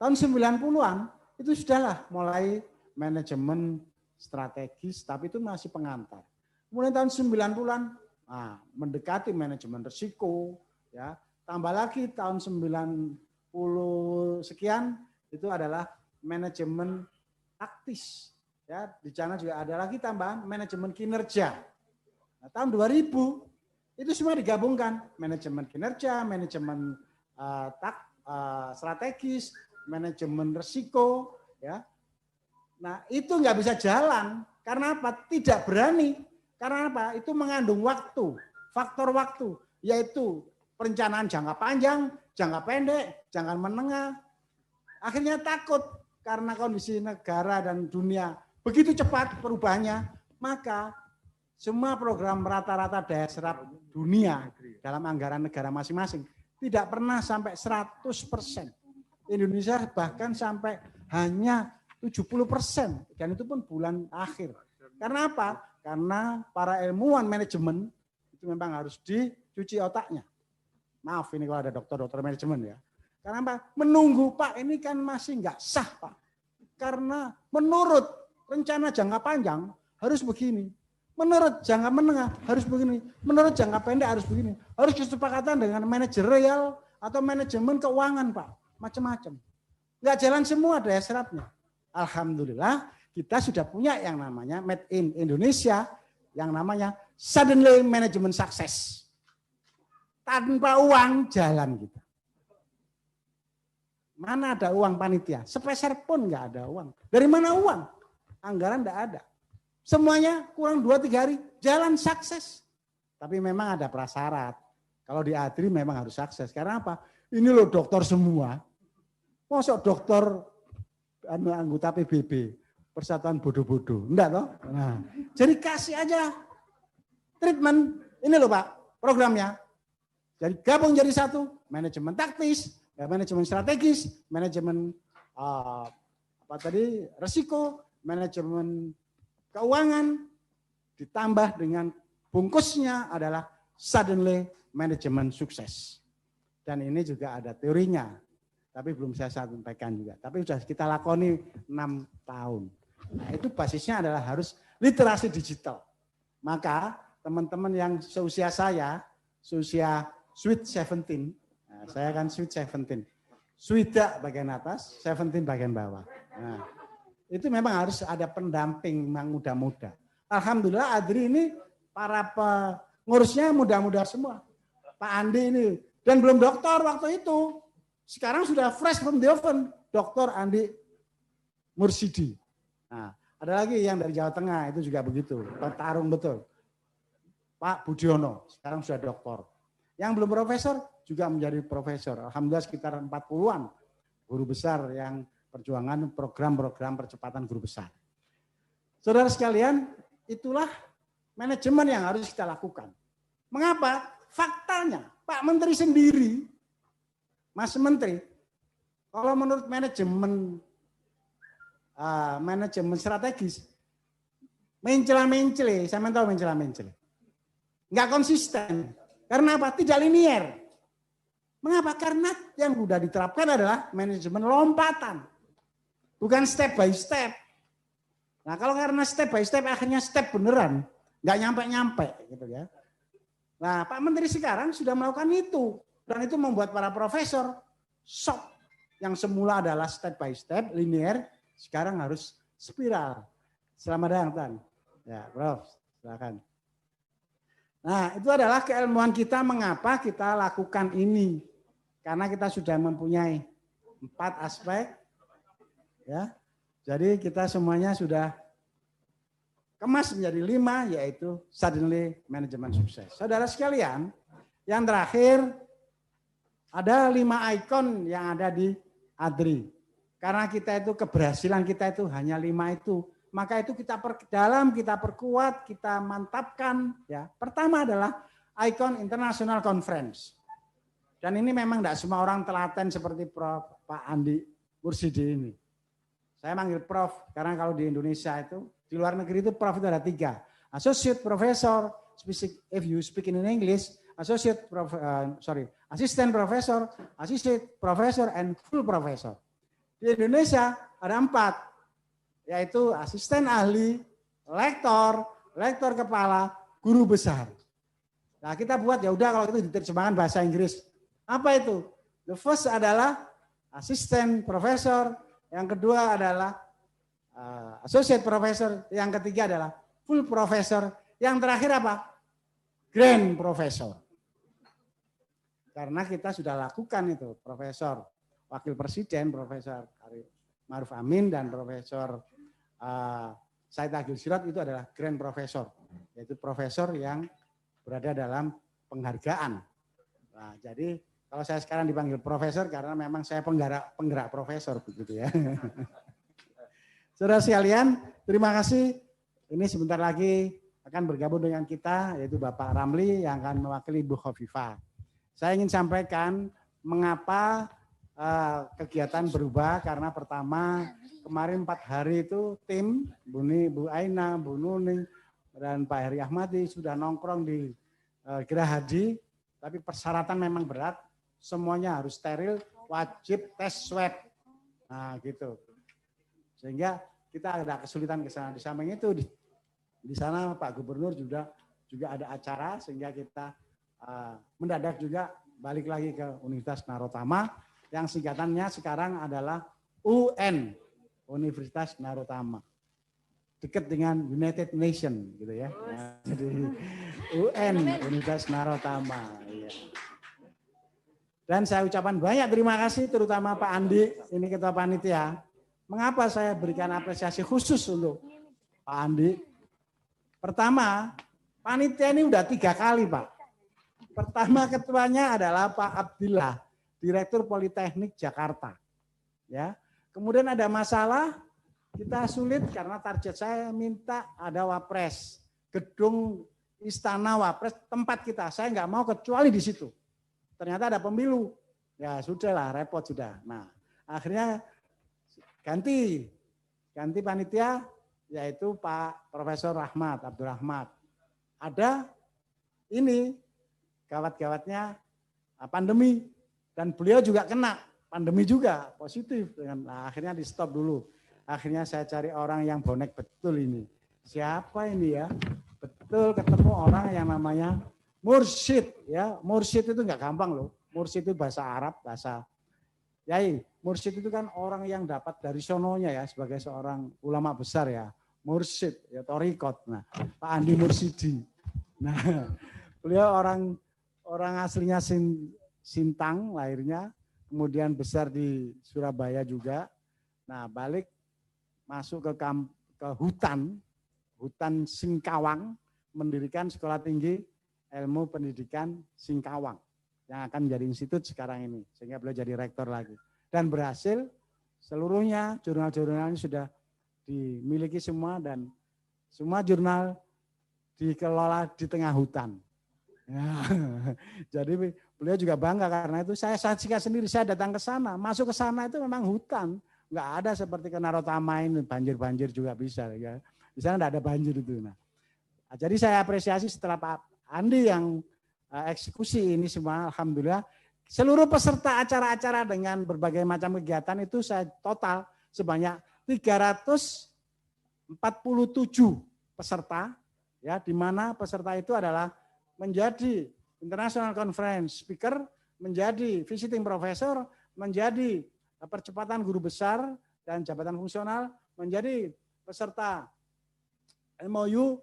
S6: Tahun 90-an itu sudahlah mulai manajemen strategis, tapi itu masih pengantar. Kemudian tahun 90-an mendekati manajemen risiko, ya. Tambah lagi tahun 90 sekian itu adalah manajemen taktis. Ya, di sana juga ada lagi tambahan manajemen kinerja. Nah, tahun 2000 itu semua digabungkan, manajemen kinerja, manajemen strategis, manajemen risiko, ya. Nah, itu nggak bisa jalan karena apa? Tidak berani. Karena apa? Itu mengandung waktu, faktor waktu, yaitu perencanaan jangka panjang, jangka pendek, jangka menengah. Akhirnya takut karena kondisi negara dan dunia begitu cepat perubahannya, maka semua program rata-rata daya serap dunia dalam anggaran negara masing-masing tidak pernah sampai 100%. Indonesia bahkan sampai hanya 70%, dan itu pun bulan akhir. Karena apa? Karena para ilmuwan manajemen itu memang harus dicuci otaknya. Maaf ini kalau ada dokter-dokter manajemen ya. Karena apa? Menunggu Pak, ini kan masih nggak sah Pak. Karena menurut rencana jangka panjang harus begini. Menurut jangka menengah harus begini. Menurut jangka pendek harus begini. Harus kesepakatan dengan manajerial atau manajemen keuangan Pak. Macam-macam. Nggak jalan semua daya serapnya. Alhamdulillah kita sudah punya yang namanya Made in Indonesia. Yang namanya Suddenly Management Success. Tanpa uang jalan kita. Mana ada uang panitia? Sepeser pun nggak ada uang. Dari mana uang? Anggaran nggak ada. Semuanya kurang 2-3 hari jalan sukses. Tapi memang ada prasyarat. Kalau di ADRI memang harus sukses. Karena apa? Ini loh dokter semua. Masuk dokter anggota PBB, Persatuan Bodoh-Bodoh. Enggak toh? Nah, jadi kasih aja treatment. Ini loh Pak, programnya. Jadi gabung jadi satu, manajemen taktis, manajemen strategis, manajemen risiko, manajemen keuangan, ditambah dengan bungkusnya adalah suddenly manajemen sukses. Dan ini juga ada teorinya, tapi belum saya sampaikan juga. Tapi sudah kita lakoni 6 tahun. Nah, itu basisnya adalah harus literasi digital. Maka teman-teman yang seusia saya, seusia sweet 17, nah, saya kan sweet 17, sweetak bagian atas, 17 bagian bawah. Nah, itu memang harus ada pendamping yang muda-muda. Alhamdulillah ADRI ini para pengurusnya muda-muda semua. Pak Andi ini, dan belum doktor waktu itu. Sekarang sudah fresh from the oven, Dr. Andi Mursidi. Nah, ada lagi yang dari Jawa Tengah, itu juga begitu, bertarung betul. Pak Budiono, sekarang sudah doktor. Yang belum profesor, juga menjadi profesor. Alhamdulillah sekitar 40-an guru besar yang perjuangan program-program percepatan guru besar. Saudara sekalian, itulah manajemen yang harus kita lakukan. Mengapa? Faktanya, Pak Menteri sendiri, Mas Menteri, kalau menurut manajemen strategis, mencela-mencele, saya tahu mencela-mencele. Enggak konsisten. Karena apa? Tidak linier. Mengapa? Karena yang sudah diterapkan adalah manajemen lompatan. Bukan step by step. Nah kalau karena step by step akhirnya step beneran. Nggak nyampe-nyampe gitu ya. Nah Pak Menteri sekarang sudah melakukan itu. Dan itu membuat para profesor shock. Yang semula adalah step by step, linear, sekarang harus spiral. Selamat datang. Ya Prof, silakan. Nah itu adalah keilmuan kita mengapa kita lakukan ini. Karena kita sudah mempunyai 4 aspek. Ya, jadi kita semuanya sudah kemas menjadi 5, yaitu suddenly manajemen sukses. Saudara sekalian, yang terakhir ada 5 ikon yang ada di ADRI. Karena kita itu keberhasilan kita itu hanya 5 itu. Maka itu kita perdalam, kita perkuat, kita mantapkan. Ya, pertama adalah ikon International Conference. Dan ini memang tidak semua orang telaten seperti Prof. Pak Andi Mursidi ini. Saya manggil Prof. Karena kalau di Indonesia itu, di luar negeri itu Prof itu ada 3. Associate Professor, if you speak in English, Assistant Professor, Associate Professor, and Full Professor. Di Indonesia ada 4. Yaitu asisten ahli, lektor, lektor kepala, guru besar. Nah kita buat ya udah kalau itu diterjemahkan bahasa Inggris. Apa itu? The first adalah asisten profesor, yang kedua adalah associate professor, yang ketiga adalah full professor, yang terakhir apa? Grand professor. Karena kita sudah lakukan itu, Profesor Wakil Presiden, Profesor Ma'ruf Amin dan Profesor Said Agil Sirot itu adalah Grand Professor, yaitu profesor yang berada dalam penghargaan. Nah, jadi kalau saya sekarang dipanggil profesor karena memang saya penggerak profesor begitu ya. Saudara sekalian, terima kasih. Ini sebentar lagi akan bergabung dengan kita yaitu Bapak Ramli yang akan mewakili Ibu Khofifah. Saya ingin sampaikan mengapa kegiatan berubah karena pertama kemarin 4 hari itu tim Bu Aina, Bu Nuning, dan Pak Heri Ahmadi sudah nongkrong di Geraha Haji, tapi persyaratan memang berat, semuanya harus steril, wajib tes swab. Nah gitu. Sehingga kita ada kesulitan ke sana. Di samping itu di sana Pak Gubernur juga ada acara sehingga kita mendadak juga balik lagi ke Universitas Narotama yang singkatannya sekarang adalah UN, Universitas Narotama. Dekat dengan United Nation gitu ya. Nah, jadi UN, Universitas Narotama. Ya. Dan saya ucapkan banyak terima kasih terutama Pak Andi, ini ketua panitia. Mengapa saya berikan apresiasi khusus untuk Pak Andi? Pertama, panitia ini udah 3 kali Pak. Pertama ketuanya adalah Pak Abdillah, Direktur Politeknik Jakarta. Ya. Kemudian ada masalah, kita sulit karena target saya minta ada Wapres, gedung Istana Wapres tempat kita. Saya nggak mau kecuali di situ. Ternyata ada pemilu. Ya sudahlah, repot sudah. Nah, akhirnya ganti panitia yaitu Pak Profesor Rahmat Abdul Rahmat. Ada ini gawat-gawatnya pandemi dan beliau juga kena pandemi juga positif dengan akhirnya di stop dulu. Akhirnya saya cari orang yang bonek betul ini. Siapa ini ya? Betul ketemu orang yang namanya Mursyid ya. Mursyid itu enggak gampang loh. Mursyid itu bahasa Arab, bahasa Yai. Mursyid itu kan orang yang dapat dari sononya ya sebagai seorang ulama besar ya. Mursyid ya torikot. Nah, Pak Andi Mursidi. Nah, beliau orang aslinya Sintang lahirnya, kemudian besar di Surabaya juga. Nah, balik masuk ke hutan Singkawang, mendirikan Sekolah Tinggi Ilmu Pendidikan Singkawang yang akan menjadi institut sekarang ini, sehingga beliau jadi rektor lagi. Dan berhasil seluruhnya jurnal-jurnalnya sudah dimiliki semua dan semua jurnal dikelola di tengah hutan. Ya, jadi beliau juga bangga karena itu saya saksikan sendiri, saya datang ke sana, masuk ke sana itu memang hutan. Enggak ada seperti ke Narotama ini, banjir-banjir juga bisa ya. Di sana enggak ada banjir itu. Nah, jadi saya apresiasi setelah Pak Andi yang eksekusi ini semua, alhamdulillah. Seluruh peserta acara-acara dengan berbagai macam kegiatan itu saya total sebanyak 347 peserta, ya, di mana peserta itu adalah menjadi international conference speaker, menjadi visiting professor, menjadi percepatan guru besar dan jabatan fungsional, menjadi peserta MOU,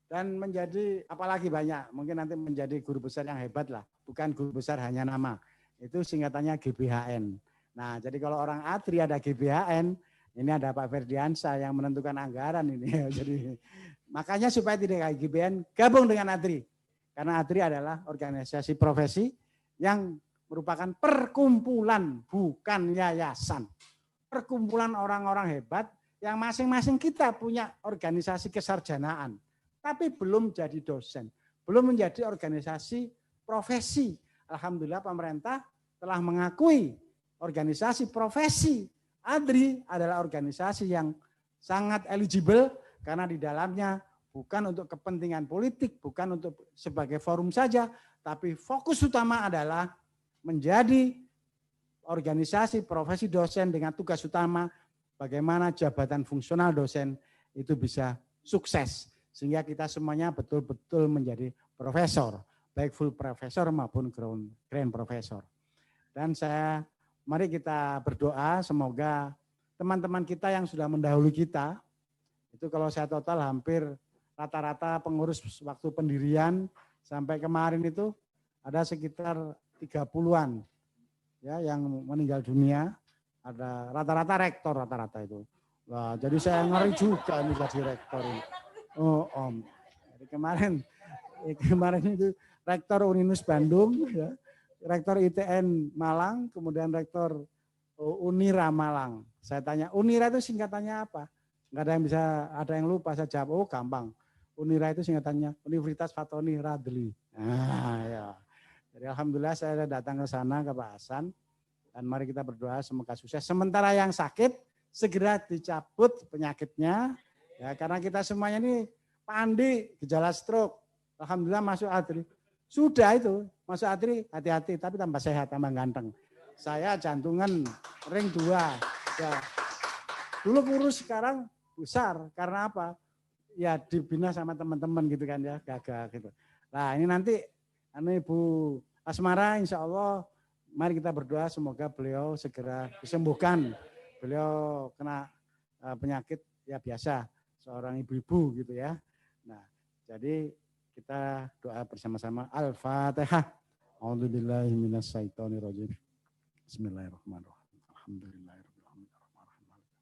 S6: dan menjadi apalagi banyak, mungkin nanti menjadi guru besar yang hebat lah, bukan guru besar hanya nama. Itu singkatannya GBHN. Nah, jadi kalau orang ADRI ada GBHN, ini ada Pak Ferdiansyah yang menentukan anggaran ini. Jadi makanya supaya tidak kayak GBHN, gabung dengan ADRI. Karena ADRI adalah organisasi profesi yang merupakan perkumpulan, bukan yayasan. Perkumpulan orang-orang hebat yang masing-masing kita punya organisasi kesarjanaan, tapi belum jadi dosen, belum menjadi organisasi profesi. Alhamdulillah pemerintah telah mengakui organisasi profesi ADRI adalah organisasi yang sangat eligible karena di dalamnya bukan untuk kepentingan politik, bukan untuk sebagai forum saja, tapi fokus utama adalah menjadi organisasi profesi dosen dengan tugas utama bagaimana jabatan fungsional dosen itu bisa sukses. Sehingga kita semuanya betul-betul menjadi profesor, baik full profesor maupun grand profesor. Dan mari kita berdoa semoga teman-teman kita yang sudah mendahului kita, itu kalau saya total hampir rata-rata pengurus waktu pendirian sampai kemarin itu ada sekitar 30-an ya yang meninggal dunia, ada rata-rata rektor rata-rata itu. Wah, jadi saya ngeri juga ini jadi rektor ini. Oh, Om. Jadi kemarin itu rektor Uninus Bandung, ya, rektor ITN Malang, kemudian rektor Unira Malang. Saya tanya, Unira itu singkatannya apa? Enggak ada yang bisa, ada yang lupa, saya jawab, oh gampang. Unira itu singkatannya Universitas Fatoni Radli. Nah, ya. Jadi alhamdulillah saya datang ke sana ke Pak Hasan, dan mari kita berdoa semoga sukses. Sementara yang sakit segera dicabut penyakitnya, ya karena kita semuanya ini Pak Andi gejala stroke, alhamdulillah masuk ADRI. Sudah itu masuk ADRI, hati-hati tapi tambah sehat, tambah ganteng. Saya jantungan ring 2. Ya. Dulu kurus, sekarang besar. Karena apa? Ya dibina sama teman-teman gitu kan ya, gagah gitu. Nah ini nanti Ibu Asmara insya Allah mari kita berdoa semoga beliau segera disembuhkan. Beliau kena penyakit ya biasa, seorang ibu-ibu gitu ya. Nah jadi kita doa bersama-sama. Al-Fatihah. A'udzubillahi minasyaitonirrajim. Bismillahirrahmanirrahim. Alhamdulillahirrahmanirrahim.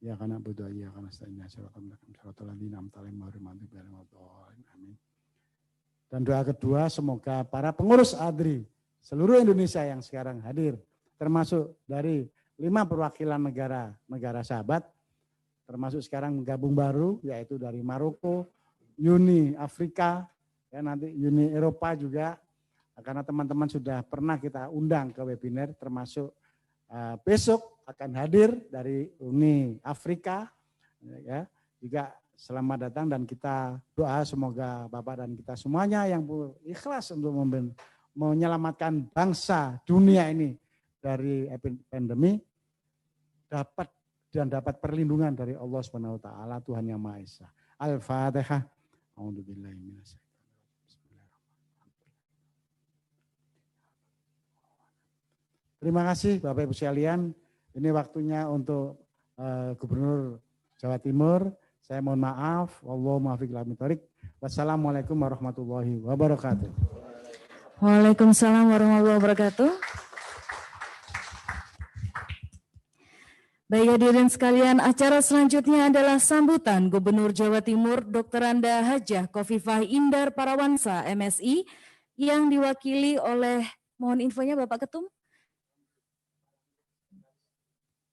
S6: Ya kana budu ya kana nasta'in siratal ladzina an'amta alaihim ghairil maghdubi alaihim waladdallin. Amin. Dan doa kedua semoga para pengurus ADRI seluruh Indonesia yang sekarang hadir, termasuk dari 5 perwakilan negara sahabat, termasuk sekarang gabung baru yaitu dari Maroko, Uni Afrika, ya nanti Uni Eropa juga, karena teman-teman sudah pernah kita undang ke webinar, termasuk besok akan hadir dari Uni Afrika, ya juga selamat datang dan kita doa semoga Bapak dan kita semuanya yang ikhlas untuk menyelamatkan bangsa dunia ini dari pandemi dapat perlindungan dari Allah Subhanahu wa taala, Tuhan Yang Maha Esa. Al-Fatihah. A'udzubillahi minasyaitonirrajim. Terima kasih Bapak Ibu sekalian. Ini waktunya untuk Gubernur Jawa Timur. Saya mohon maaf. Wallahu muwaffiq ila aqwamit. Wassalamualaikum warahmatullahi wabarakatuh.
S1: Waalaikumsalam warahmatullahi wabarakatuh. Baik hadirin sekalian, acara selanjutnya adalah sambutan Gubernur Jawa Timur Dr. Anda Hajah Khofifah Indar Parawansa MSI yang diwakili oleh, mohon infonya Bapak Ketum.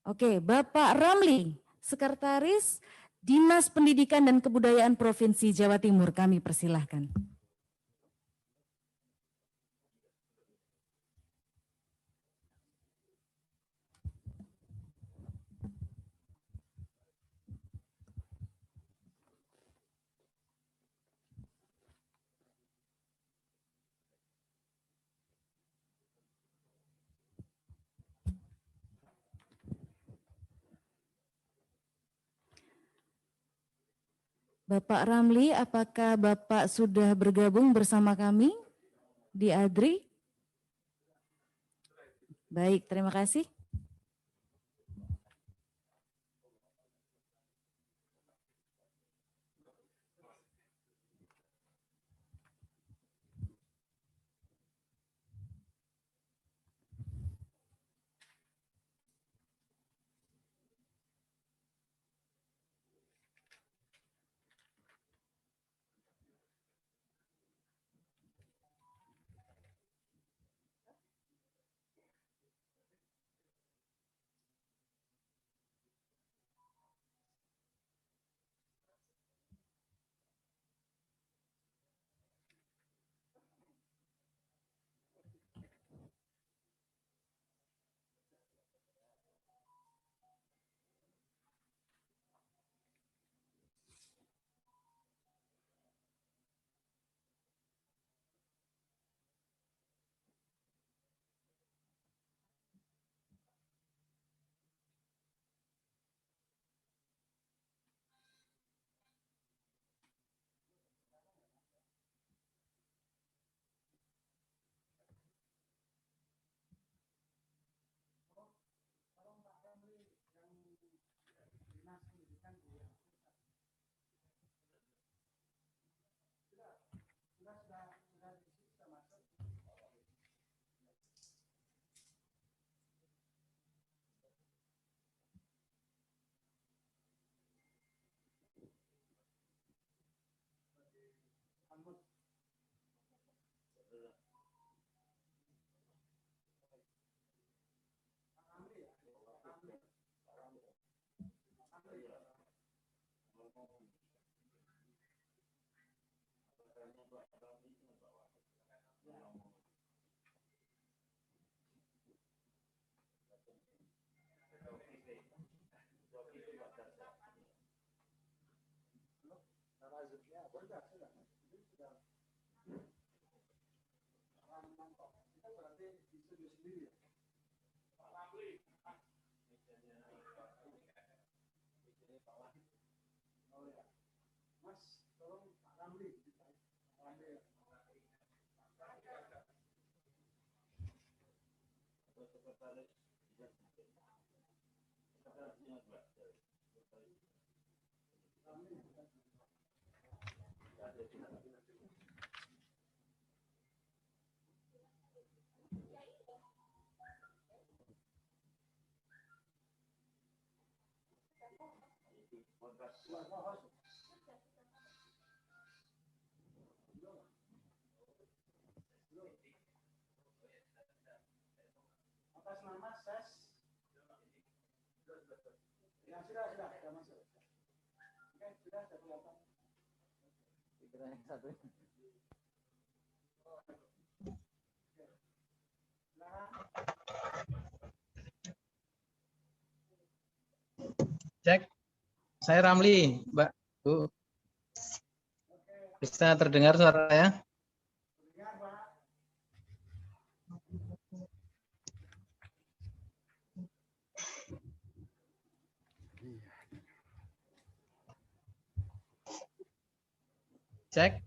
S1: Oke, Bapak Ramli, Sekretaris Dinas Pendidikan dan Kebudayaan Provinsi Jawa Timur, kami persilahkan. Bapak Ramli, apakah Bapak sudah bergabung bersama kami di ADRI? Baik, terima kasih.
S6: Atas nama SES. Ya, sudah masuk. Oke, sudah kelihatan.
S4: Pikiran yang satu.
S7: Cek, saya Ramli, Mbak. Bu. Bisa terdengar suara saya? Cek.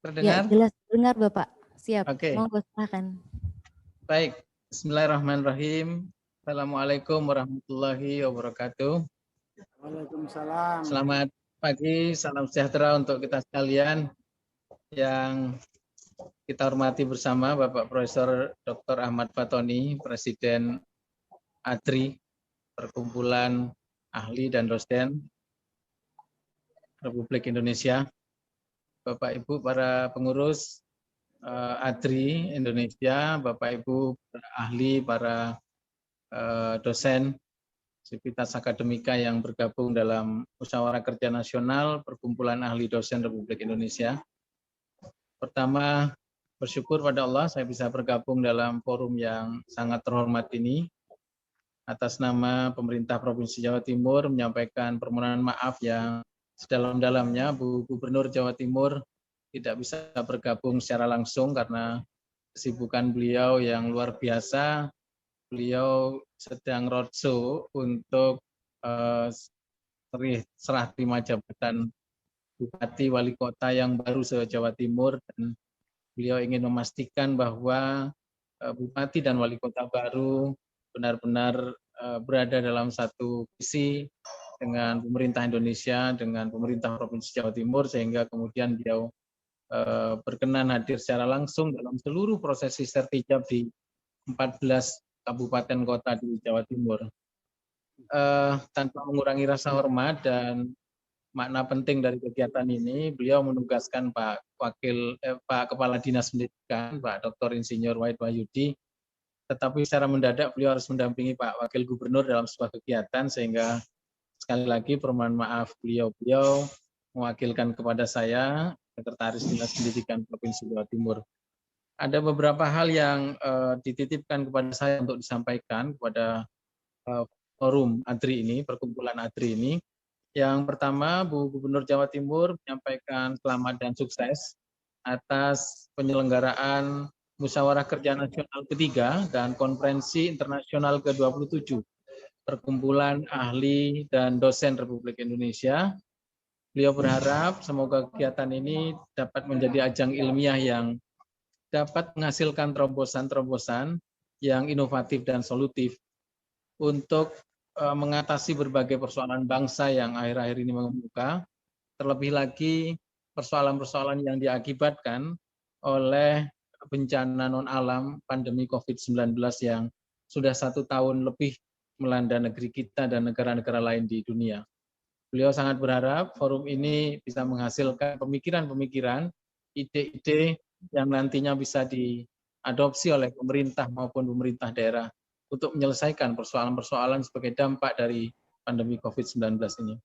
S7: Terdengar?
S1: Ya, jelas dengar Bapak. Siap.
S7: Oke.
S1: Monggo silakan.
S7: Baik. Bismillahirrahmanirrahim. Assalamualaikum warahmatullahi wabarakatuh.
S6: Waalaikumsalam.
S7: Selamat pagi, salam sejahtera untuk kita sekalian yang kita hormati bersama Bapak Profesor Dr. Ahmad Fatoni, Presiden ADRI, Perkumpulan Ahli dan Dosen Republik Indonesia, Bapak Ibu para pengurus ADRI Indonesia, Bapak Ibu para ahli, para dosen, sivitas akademika yang bergabung dalam Musyawarah Kerja Nasional Perkumpulan Ahli Dosen Republik Indonesia. Pertama, bersyukur pada Allah saya bisa bergabung dalam forum yang sangat terhormat ini. Atas nama pemerintah Provinsi Jawa Timur menyampaikan permohonan maaf yang sedalam-dalamnya. Bu Gubernur Jawa Timur tidak bisa bergabung secara langsung karena kesibukan beliau yang luar biasa. Beliau sedang roadshow untuk serah terima jabatan Bupati Wali Kota yang baru se-Jawa Timur, dan beliau ingin memastikan bahwa Bupati dan Wali Kota baru benar-benar berada dalam satu visi dengan pemerintah Indonesia, dengan pemerintah Provinsi Jawa Timur, sehingga kemudian beliau berkenan hadir secara langsung dalam seluruh prosesi sertijab di 14 kabupaten kota di Jawa Timur. Tanpa mengurangi rasa hormat dan makna penting dari kegiatan ini, beliau menugaskan Pak Kepala Dinas Pendidikan, Pak Dr. Insinyur Wahid Wahyudi, tetapi secara mendadak beliau harus mendampingi Pak Wakil Gubernur dalam sebuah kegiatan, sehingga sekali lagi permohonan maaf beliau mewakilkan kepada saya, Sekretaris Dinas Pendidikan Provinsi Jawa Timur. Ada beberapa hal yang dititipkan kepada saya untuk disampaikan kepada forum ADRI ini, perkumpulan ADRI ini. Yang pertama, Bu Gubernur Jawa Timur menyampaikan selamat dan sukses atas penyelenggaraan Musyawarah Kerja Nasional ketiga dan Konferensi Internasional ke-27 Perkumpulan Ahli dan Dosen Republik Indonesia. Beliau berharap semoga kegiatan ini dapat menjadi ajang ilmiah yang dapat menghasilkan terobosan-terobosan yang inovatif dan solutif untuk mengatasi berbagai persoalan bangsa yang akhir-akhir ini mengemuka, terlebih lagi persoalan-persoalan yang diakibatkan oleh bencana non-alam pandemi COVID-19 yang sudah 1 tahun lebih melanda negeri kita dan negara-negara lain di dunia. Beliau sangat berharap forum ini bisa menghasilkan pemikiran-pemikiran, ide-ide yang nantinya bisa diadopsi oleh pemerintah maupun pemerintah daerah untuk menyelesaikan persoalan-persoalan sebagai dampak dari pandemi COVID-19 ini.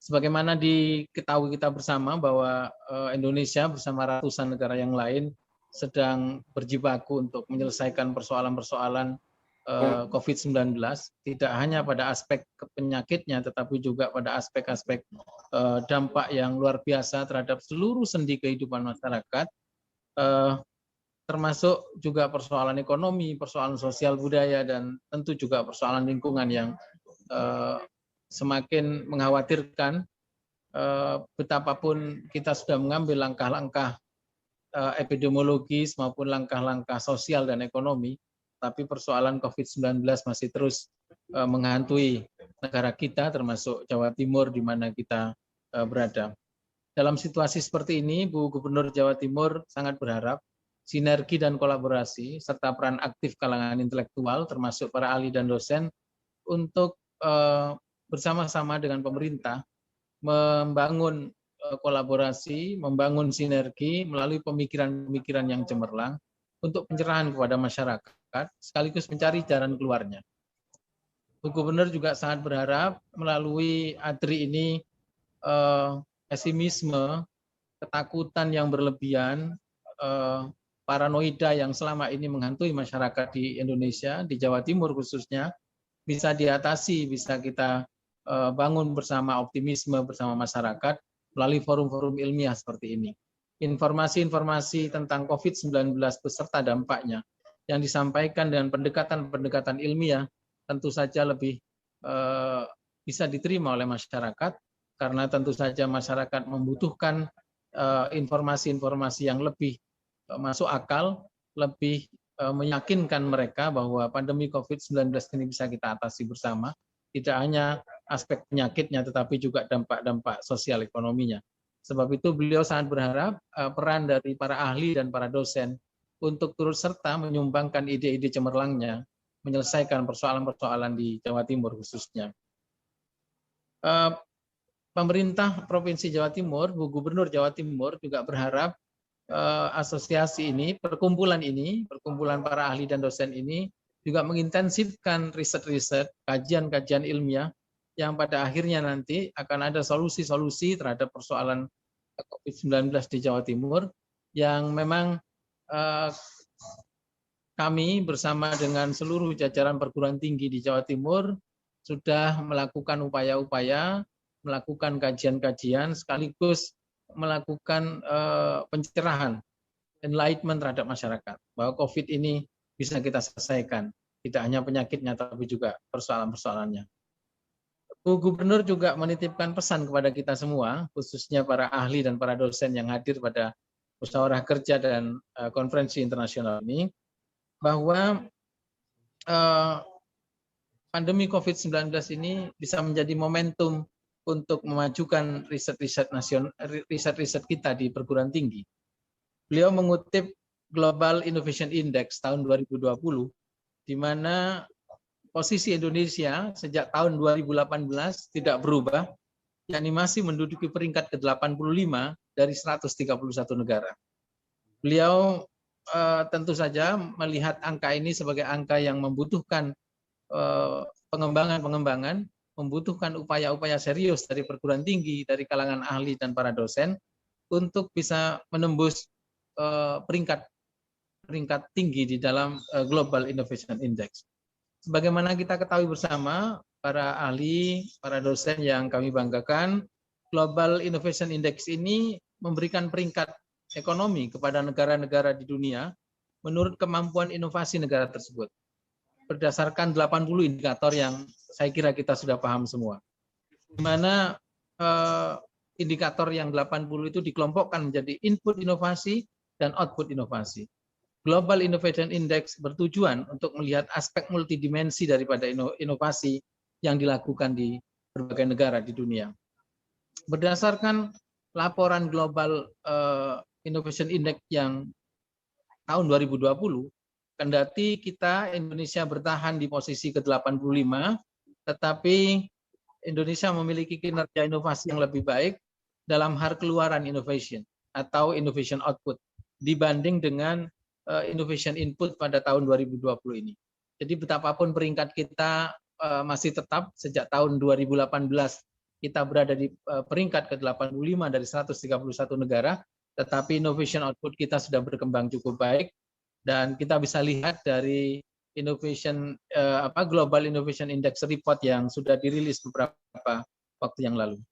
S7: Sebagaimana diketahui kita bersama bahwa Indonesia bersama ratusan negara yang lain sedang berjibaku untuk menyelesaikan persoalan-persoalan COVID-19, tidak hanya pada aspek penyakitnya, tetapi juga pada aspek-aspek dampak yang luar biasa terhadap seluruh sendi kehidupan masyarakat, termasuk juga persoalan ekonomi, persoalan sosial budaya, dan tentu juga persoalan lingkungan yang semakin mengkhawatirkan. Betapapun kita sudah mengambil langkah-langkah epidemiologis maupun langkah-langkah sosial dan ekonomi, tapi persoalan COVID-19 masih terus menghantui negara kita, termasuk Jawa Timur di mana kita berada. Dalam situasi seperti ini, Bu Gubernur Jawa Timur sangat berharap sinergi dan kolaborasi serta peran aktif kalangan intelektual, termasuk para ahli dan dosen, untuk bersama-sama dengan pemerintah membangun kolaborasi, membangun sinergi melalui pemikiran-pemikiran yang cemerlang untuk pencerahan kepada masyarakat, sekaligus mencari jalan keluarnya. Bu Gubernur juga sangat berharap melalui ADRI ini pesimisme, ketakutan yang berlebihan, paranoida yang selama ini menghantui masyarakat di Indonesia, di Jawa Timur khususnya, bisa diatasi, bisa kita bangun bersama, optimisme bersama masyarakat melalui forum-forum ilmiah seperti ini. Informasi-informasi tentang COVID-19 beserta dampaknya yang disampaikan dengan pendekatan-pendekatan ilmiah tentu saja lebih bisa diterima oleh masyarakat, karena tentu saja masyarakat membutuhkan informasi-informasi yang lebih masuk akal, lebih meyakinkan mereka bahwa pandemi COVID-19 ini bisa kita atasi bersama, tidak hanya aspek penyakitnya tetapi juga dampak-dampak sosial ekonominya. Sebab itu beliau sangat berharap peran dari para ahli dan para dosen untuk turut serta menyumbangkan ide-ide cemerlangnya menyelesaikan persoalan-persoalan di Jawa Timur khususnya. Pemerintah Provinsi Jawa Timur, Bu Gubernur Jawa Timur juga berharap asosiasi ini, perkumpulan para ahli dan dosen ini juga mengintensifkan riset-riset, kajian-kajian ilmiah yang pada akhirnya nanti akan ada solusi-solusi terhadap persoalan COVID-19 di Jawa Timur yang memang kami bersama dengan seluruh jajaran perguruan tinggi di Jawa Timur sudah melakukan upaya-upaya, melakukan kajian-kajian sekaligus melakukan pencerahan, enlightenment terhadap masyarakat bahwa COVID ini bisa kita selesaikan, tidak hanya penyakitnya tapi juga persoalan-persoalannya. Bu Gubernur juga menitipkan pesan kepada kita semua, khususnya para ahli dan para dosen yang hadir pada musyawarah kerja dan konferensi internasional ini, bahwa pandemi COVID-19 ini bisa menjadi momentum untuk memajukan riset-riset nasional, riset-riset kita di perguruan tinggi. Beliau mengutip Global Innovation Index tahun 2020, di mana posisi Indonesia sejak tahun 2018 tidak berubah, yakni masih menduduki peringkat ke-85 dari 131 negara. Beliau tentu saja melihat angka ini sebagai angka yang membutuhkan pengembangan, membutuhkan upaya-upaya serius dari perguruan tinggi, dari kalangan ahli dan para dosen untuk bisa menembus peringkat tinggi di dalam Global Innovation Index. Sebagaimana kita ketahui bersama, para ahli, para dosen yang kami banggakan, Global Innovation Index ini memberikan peringkat ekonomi kepada negara-negara di dunia menurut kemampuan inovasi negara tersebut. Berdasarkan 80 indikator yang saya kira kita sudah paham semua. Di mana indikator yang 80 itu dikelompokkan menjadi input inovasi dan output inovasi. Global Innovation Index bertujuan untuk melihat aspek multidimensi daripada inovasi yang dilakukan di berbagai negara di dunia. Berdasarkan laporan Global Innovation Index yang tahun 2020, kendati kita Indonesia bertahan di posisi ke-85, tetapi Indonesia memiliki kinerja inovasi yang lebih baik dalam hal keluaran innovation atau innovation output dibanding dengan innovation input pada tahun 2020 ini. Jadi betapapun peringkat kita masih tetap sejak tahun 2018 kita berada di peringkat ke-85 dari 131 negara, tetapi innovation output kita sudah berkembang cukup baik dan kita bisa lihat dari Global Innovation Index report yang sudah dirilis beberapa waktu yang lalu.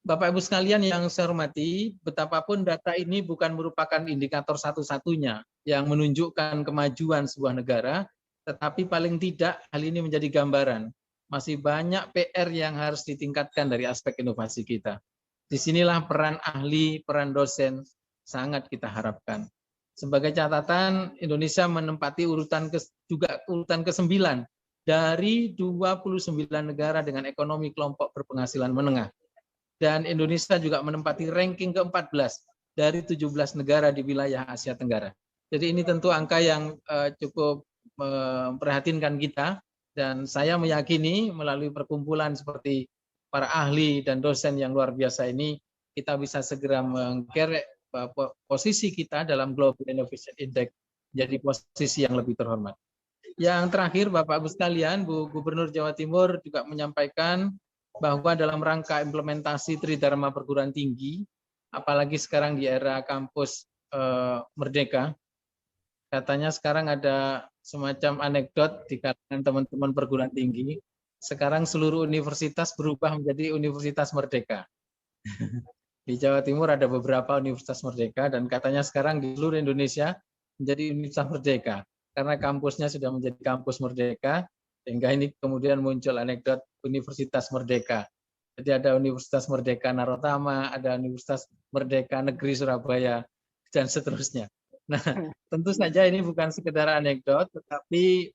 S7: Bapak Ibu sekalian yang saya hormati, betapapun data ini bukan merupakan indikator satu-satunya yang menunjukkan kemajuan sebuah negara, tetapi paling tidak hal ini menjadi gambaran. Masih banyak PR yang harus ditingkatkan dari aspek inovasi kita. Disinilah peran ahli, peran dosen sangat kita harapkan. Sebagai catatan, Indonesia menempati urutan ke-9 dari 29 negara dengan ekonomi kelompok berpenghasilan menengah. Dan Indonesia juga menempati ranking ke-14 dari 17 negara di wilayah Asia Tenggara. Jadi ini tentu angka yang cukup memprihatinkan kita, dan saya meyakini melalui perkumpulan seperti para ahli dan dosen yang luar biasa ini, kita bisa segera mengkerek posisi kita dalam Global Innovation Index jadi posisi yang lebih terhormat. Yang terakhir, Bapak Ibu sekalian, Bu Gubernur Jawa Timur juga menyampaikan bahwa dalam rangka implementasi Tridharma perguruan tinggi, apalagi sekarang di era kampus merdeka, katanya sekarang ada semacam anekdot di kalangan teman-teman perguruan tinggi, sekarang seluruh universitas berubah menjadi universitas merdeka. Di Jawa Timur ada beberapa universitas merdeka dan katanya sekarang di seluruh Indonesia menjadi universitas merdeka karena kampusnya sudah menjadi kampus merdeka, sehingga ini kemudian muncul anekdot Universitas Merdeka. Jadi ada Universitas Merdeka Narotama, ada Universitas Merdeka Negeri Surabaya, dan seterusnya. Nah, tentu saja ini bukan sekedar anekdot, tetapi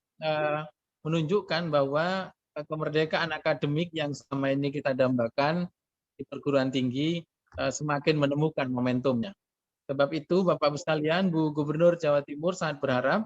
S7: menunjukkan bahwa kemerdekaan akademik yang selama ini kita dambakan di perguruan tinggi semakin menemukan momentumnya. Sebab itu, Bapak-Ibu sekalian, Bu Gubernur Jawa Timur sangat berharap